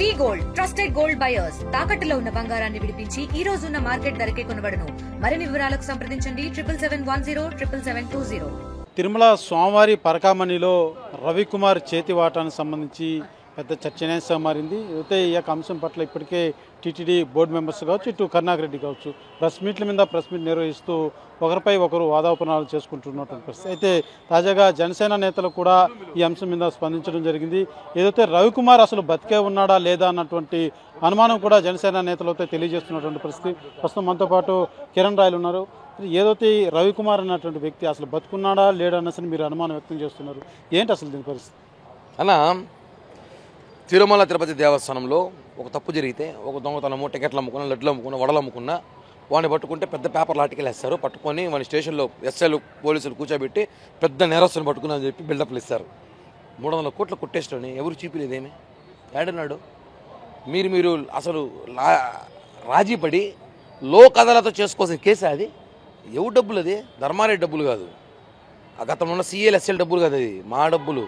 వి gold trusted gold buyers తాకట్టులో ఉన్న బంగారాన్ని విడిపించి ఈ రోజు ఉన్న మార్కెట్ ధరకే కొనబడును. మరిన్ని వివరాలకు సంప్రదించండి 77107720. తిరుమల స్వామివారి పరకామణిలో రవికుమార్ చేతివాటానికి సంబంధించి పెద్ద చర్చనీయాంశంగా మారింది. అయితే ఈ యొక్క అంశం పట్ల ఇప్పటికే టీటీడీ బోర్డు మెంబర్స్ కావచ్చు, ఇటు కరుణాకర్ రెడ్డి కావచ్చు, ప్రెస్ మీట్ నిర్వహిస్తూ ఒకరిపై ఒకరు వాదోపనాలు చేసుకుంటున్నటువంటి పరిస్థితి. అయితే తాజాగా జనసేన నేతలు కూడా ఈ అంశం మీద స్పందించడం జరిగింది. ఏదైతే రవికుమార్ అసలు బతికే ఉన్నాడా లేదా అన్నటువంటి అనుమానం కూడా జనసేన నేతలతో తెలియజేస్తున్నటువంటి పరిస్థితి. ప్రస్తుతం మనతో పాటు కిరణ్ రాయలు ఉన్నారు. ఏదైతే రవికుమార్ అన్నటువంటి వ్యక్తి అసలు బతుకున్నాడా లేడా అన్నసరి మీరు అనుమానం వ్యక్తం చేస్తున్నారు. ఏంటి అసలు దీని పరిస్థితి అన్న? తిరుమల తిరుపతి దేవస్థానంలో ఒక తప్పు జరిగితే, ఒక దొంగతనము, టికెట్లు అమ్ముకున్నా, లడ్లు అమ్ముకున్నా, వడలు అమ్ముకున్నా, వాడిని పట్టుకుంటే పెద్ద పేపర్లు ఆర్టికల్ పట్టుకొని వాడిని స్టేషన్లో ఎస్ఐలు పోలీసులు కూర్చోబెట్టి పెద్ద నేరస్తుని పట్టుకున్నారని చెప్పి బిల్డప్లు ఇస్తారు. 300 కోట్లు కొట్టేస్తాడని ఎవరు చూపిలేదేమి? ఏడన్నాడు? మీరు అసలు రాజీపడి లోక్ అదాలతో చేసుకోవాల్సిన కేసు అది. ఎవరు డబ్బులు? అది ధర్మారెడ్డి డబ్బులు కాదు, ఆ గతంలో ఉన్న సీఎల్ ఎస్ఎల్ డబ్బులు కాదు, అది మా డబ్బులు,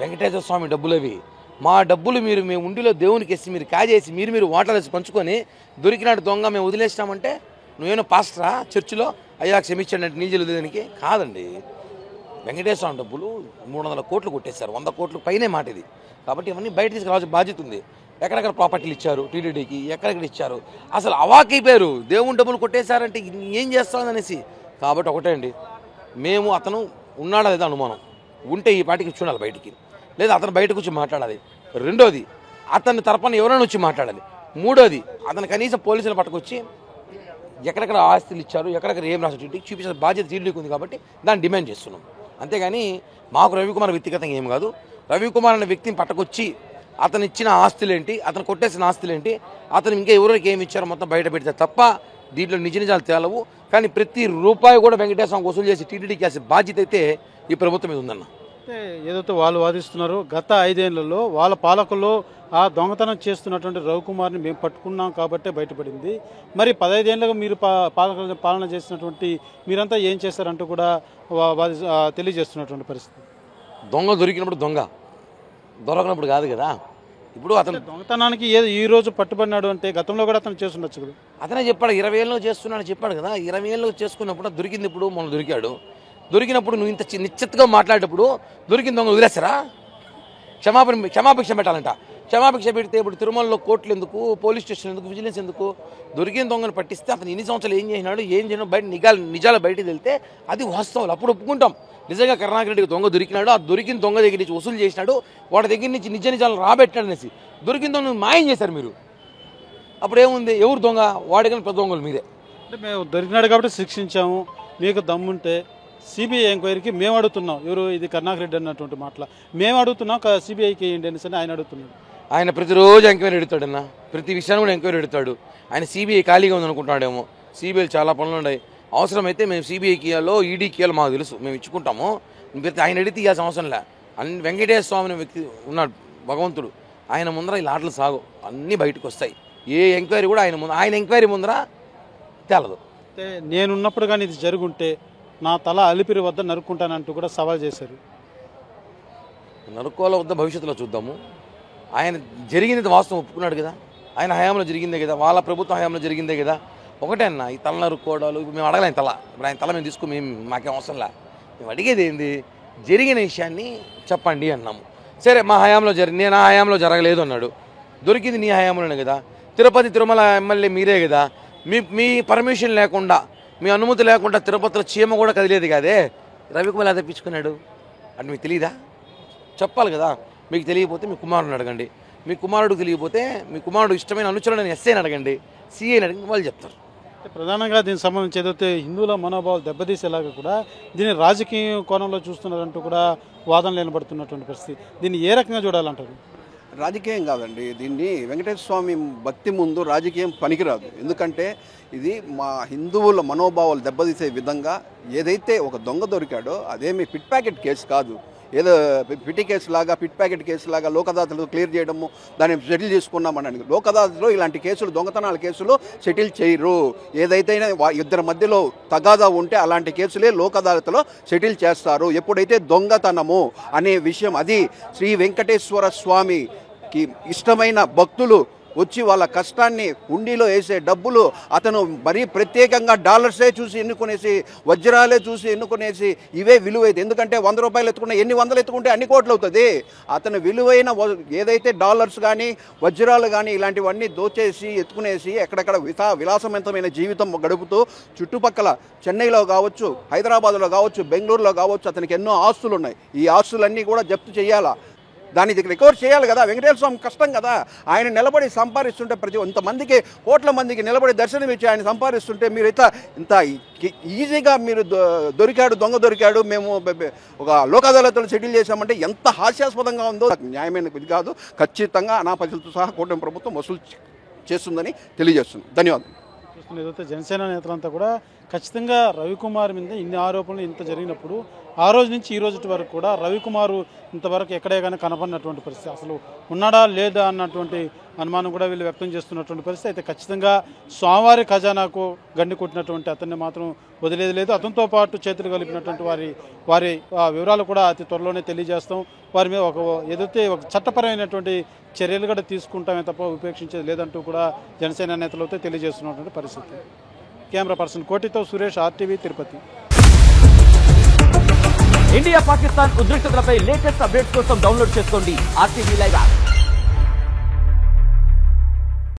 వెంకటేశ్వర స్వామి డబ్బులు అవి. మా డబ్బులు మేము ఉండిలో దేవునికి వేసి మీరు కాజేసి మీరు వాటలు వేసి పంచుకొని దొరికినాడు దొంగ మేము వదిలేసినామంటే నువ్వేమో పాస్టరా చర్చిలో అయ్యా క్షమించండి అంటే నీళ్ళు వదిలేదానికి కాదండి. వెంకటేశ్వర స్వామి డబ్బులు 300 కోట్లు కొట్టేశారు, 100 కోట్ల పైనే మాట ఇది. కాబట్టి ఇవన్నీ బయట తీసుకురావాల్సిన బాధ్యత ఉంది. ఎక్కడెక్కడ ప్రాపర్టీలు ఇచ్చారు టీటీడీకి, ఎక్కడెక్కడ ఇచ్చారు, అసలు అవాకైపోయారు. దేవుని డబ్బులు కొట్టేశారంటే ఏం చేస్తామని అనేసి. కాబట్టి ఒకటే అండి, మేము అతను ఉన్నాడా లేదా అనుమానం ఉంటే ఈ పాటికి చూడాలి బయటికి, లేదా అతను బయటకు వచ్చి మాట్లాడాలి. రెండోది, అతని తరపున ఎవరైనా వచ్చి మాట్లాడాలి. మూడోది, అతను కనీసం పోలీసులు పట్టుకొచ్చి ఎక్కడెక్కడ ఆస్తులు ఇచ్చారు, ఎక్కడెక్కడ ఏం రాసి టీటీకి చూపించిన బాధ్యత టీటీడీకి ఉంది. కాబట్టి దాన్ని డిమాండ్ చేస్తున్నాం. అంతేగాని మాకు రవికుమార్ వ్యక్తిగతంగా ఏం కాదు. రవికుమార్ అనే వ్యక్తిని పట్టుకొచ్చి అతను ఇచ్చిన ఆస్తులేంటి, అతను కొట్టేసిన ఆస్తులేంటి, అతను ఇంకా ఎవరికి ఏమి ఇచ్చారో మొత్తం బయట పెడితే తప్ప దీంట్లో నిజాలు తేలవు. కానీ ప్రతి రూపాయి కూడా వెంకటేశ్వరం వసూలు చేసి టీటీడీకి వేసే బాధ్యత అయితే ఈ ప్రభుత్వం మీద ఉందన్న. అంటే ఏదైతే వాళ్ళు వాదిస్తున్నారు, గత 5 ఏళ్లలో వాళ్ళ పాలకుల్లో ఆ దొంగతనం చేస్తున్నటువంటి రవికుమార్ని మేము పట్టుకున్నాం కాబట్టే బయటపడింది. మరి 15 ఏళ్ళగా మీరు పాలన చేసినటువంటి మీరంతా ఏం చేస్తారంటూ కూడా తెలియజేస్తున్నటువంటి పరిస్థితి. దొంగ దొరికినప్పుడు దొంగ, దొరకనప్పుడు కాదు కదా. ఇప్పుడు అతను దొంగతనానికి ఈ రోజు పట్టుబడినాడు అంటే గతంలో కూడా అతను చేస్తుండొచ్చు కదా. అతనే చెప్పాడు 20 ఏళ్ళు చేస్తున్నాడు చెప్పాడు కదా. 20 ఏళ్ళు చేసుకున్నప్పుడు దొరికింది. ఇప్పుడు మొన్న దొరికాడు. దొరికినప్పుడు నువ్వు ఇంత నిశ్చితగా మాట్లాడేటప్పుడు దొరికిన దొంగ వదిలేస్తారా? క్షమాభిక్ష పెట్టాలంట. క్షమాభిక్ష పెడితే ఇప్పుడు తిరుమలలో కోర్టులు ఎందుకు, పోలీస్ స్టేషన్ ఎందుకు, విజిలెన్స్ ఎందుకు? దొరికిన దొంగను పట్టిస్తే అతను ఎన్ని సంవత్సరాలు ఏం చేసినాడు, ఏం చేయడం బయట నిజాలు బయటకు వెళ్తే అది వాస్తవాలు, అప్పుడు ఒప్పుకుంటాం. నిజంగా కరుణాకర్ రెడ్డికి దొంగ దొరికినాడు, ఆ దొరికిన దొంగ దగ్గర నుంచి వసూలు చేసినాడు, వాడి దగ్గర నుంచి నిజాలు రాబెట్టాడు అనేసి దొరికిన దొంగ మాయం చేశారు మీరు. అప్పుడు ఏముంది? ఎవరు దొంగ? వాడికన్నా పెద్ద దొంగలు మీరే. అంటే మేము దొరికినాడు కాబట్టి శిక్షించాము, మీకు దమ్ముంటే సిబిఐ ఎంక్వైరీకి మేము అడుగుతున్నాం. ఎవరు? ఇది కరుణాకర్ రెడ్డి అన్నటువంటి మాటల మేము అడుగుతున్నాం, సిబిఐకి వేయండి అనేసి ఆయన అడుగుతున్నాడు. ఆయన ప్రతిరోజు ఎంక్వైరీ ఎడుతాడన్న, ప్రతి విషయాన్ని కూడా ఎంక్వైరీ ఎడుతాడు. ఆయన సిబిఐ ఖాళీగా ఉందనుకుంటున్నాడేమో. సిబిఐ చాలా పనులు ఉన్నాయి. అవసరమైతే మేము సిబిఐకి ఇవ్వాలో ఈడీకి ఇవ్వాలో మాకు తెలుసు, మేము ఇచ్చుకుంటాము. ఆయన అడిగితే ఇవ్వాల్సిన అవసరం లే. వెంకటేశ్వర స్వామి అనే వ్యక్తి ఉన్నాడు, భగవంతుడు. ఆయన ముందర ఈ ఆటలు సాగు అన్నీ బయటకు వస్తాయి. ఏ ఎంక్వైరీ కూడా ఆయన ఎంక్వైరీ ముందర తేలదు. అంటే నేనున్నప్పుడు కానీ ఇది జరుగుంటే నా తల అలిపిరి వద్ద నరుక్కుంటానంటూ కూడా సవాల్ చేశారు. నరుక్కోల వద్ద భవిష్యత్తులో చూద్దాము. ఆయన జరిగింది వాస్తవం ఒప్పుకున్నాడు కదా. ఆయన హయాంలో జరిగిందే కదా, వాళ్ళ ప్రభుత్వం హయాంలో జరిగిందే కదా. ఒకటే అన్న, ఈ తల నరుక్కోవడాలు మేము అడగలే. ఆయన తల ఇప్పుడు ఆయన తల మేము తీసుకుని మాకేం అవసరంలా. మేము అడిగేది ఏంది? జరిగిన విషయాన్ని చెప్పండి అన్నాము. సరే మా హయాంలో నేను ఆ హయాంలో జరగలేదు అన్నాడు. దొరికింది నీ హయాంలోనే కదా. తిరుపతి తిరుమల ఎమ్మెల్యే మీరే కదా. మీ పర్మిషన్ లేకుండా, మీ అనుమతి లేకుండా తిరుపతిలో చీమ కూడా కదిలేదు కాదే. రవికుమార్ ఎలా తెప్పించుకున్నాడు అంటే మీకు తెలియదా? చెప్పాలి కదా. మీకు తెలియకపోతే మీ కుమారుడిని అడగండి. మీ కుమారుడికి తెలియకపోతే మీ కుమారుడు ఇష్టమైన అనుచరులను ఎస్ఐని అడగండి, సిఐని అడగండి, వాళ్ళు చెప్తారు. ప్రధానంగా దీనికి సంబంధించి ఏదైతే హిందువుల మనోభావాలు దెబ్బతీసేలాగా కూడా దీన్ని రాజకీయ కోణంలో చూస్తున్నారంటూ కూడా వాదనలు నిలబడుతున్నటువంటి పరిస్థితి. దీన్ని ఏ రకంగా చూడాలంటారు? రాజకీయం కాదండి. దీన్ని వెంకటేశ్వర స్వామి భక్తి ముందు రాజకీయం పనికిరాదు. ఎందుకంటే ఇది మా హిందువుల మనోభావాలు దెబ్బతీసే విధంగా ఏదైతే ఒక దొంగ దొరికాడో అదేమి పిట్ ప్యాకెట్ కేసు కాదు. ఏదో పిటి కేసు లాగా, పిట్ ప్యాకెట్ కేసు లాగా లోక్ అదాలత్లో క్లియర్ చేయడము, దాన్ని సెటిల్ చేసుకున్నామని. లోక్ అదాలత్లో ఇలాంటి కేసులు, దొంగతనాల కేసులు సెటిల్ చేయరు. ఏదైతే ఇద్దరి మధ్యలో తగాదా ఉంటే అలాంటి కేసులే లోక్ అదాలత్లో సెటిల్ చేస్తారు. ఎప్పుడైతే దొంగతనము అనే విషయం, అది శ్రీ వెంకటేశ్వర స్వామి ఇష్టమైన భక్తులు వచ్చి వాళ్ళ కష్టాన్ని హుండీలో వేసే డబ్బులు అతను మరీ ప్రత్యేకంగా డాలర్సే చూసి ఎన్నుకునేసి వజ్రాలే చూసి ఎన్నుకునేసి ఇవే విలువైతే, ఎందుకంటే 100 రూపాయలు ఎత్తుకున్న ఎన్ని వందలు ఎత్తుకుంటే అన్ని కోట్లు అవుతుంది. అతను విలువైన ఏదైతే డాలర్స్ కానీ వజ్రాలు కానీ ఇలాంటివన్నీ దోచేసి ఎత్తుకునేసి ఎక్కడెక్కడ విలాసవంతమైన జీవితం గడుపుతూ చుట్టుపక్కల చెన్నైలో కావచ్చు, హైదరాబాద్లో కావచ్చు, బెంగళూరులో కావచ్చు అతనికి ఎన్నో ఆస్తులు ఉన్నాయి. ఈ ఆస్తులన్నీ కూడా జప్తు చేయాలా, దాన్ని రికవర్ చేయాలి కదా. వెంకటేశ్వర స్వామి కష్టం కదా. ఆయన నిలబడి సంపాదిస్తుంటే ఇంతమందికి కోట్ల మందికి నిలబడి దర్శనం ఇచ్చి ఆయన సంపాదిస్తుంటే మీరు ఇంత ఈజీగా మీరు దొంగ దొరికాడు మేము ఒక లోక్ అదాలత్లో సెటిల్ చేశామంటే ఎంత హాస్యాస్పదంగా ఉందో. న్యాయమైన ఇది కాదు. ఖచ్చితంగా అనాపతులతో సహా కూటమి ప్రభుత్వం వసూలు చేస్తుందని తెలియజేస్తున్నాం. ధన్యవాదాలు. ఏదైతే జనసేన నేతలంతా కూడా ఖచ్చితంగా రవికుమార్ మీద ఇన్ని ఆరోపణలు ఇంత జరిగినప్పుడు ఆ రోజు నుంచి ఈ రోజు వరకు కూడా రవికుమార్ ఇంతవరకు ఎక్కడే కానీ కనపడినటువంటి పరిస్థితి, అసలు ఉన్నాడా లేదా అన్నటువంటి అనుమానం కూడా వీళ్ళు వ్యక్తం చేస్తున్నటువంటి పరిస్థితి. అయితే ఖచ్చితంగా స్వామివారి ఖజానాకు గండి కొట్టినటువంటి అతన్ని మాత్రం వదిలేది లేదు. అతనితో పాటు చేతులు కలిపినటువంటి వారి వివరాలు కూడా అతి త్వరలోనే తెలియజేస్తాం. వారి మీద ఏదైతే ఒక చట్టపరమైనటువంటి చర్యలు కూడా తీసుకుంటామే తప్ప ఉపేక్షించేది లేదంటూ కూడా జనసేన నేతలతో తెలియజేస్తున్నటువంటి పరిస్థితి. కెమెరా పర్సన్ కోటితో సురేష్, RTV తిరుపతి. ఇండియా పాకిస్తాన్ ఉద్రిక్తతలపై లేటెస్ట్ అప్డేట్స్ కోసం డౌన్లోడ్ చేసుకోండి RTV లైవ్ యాప్.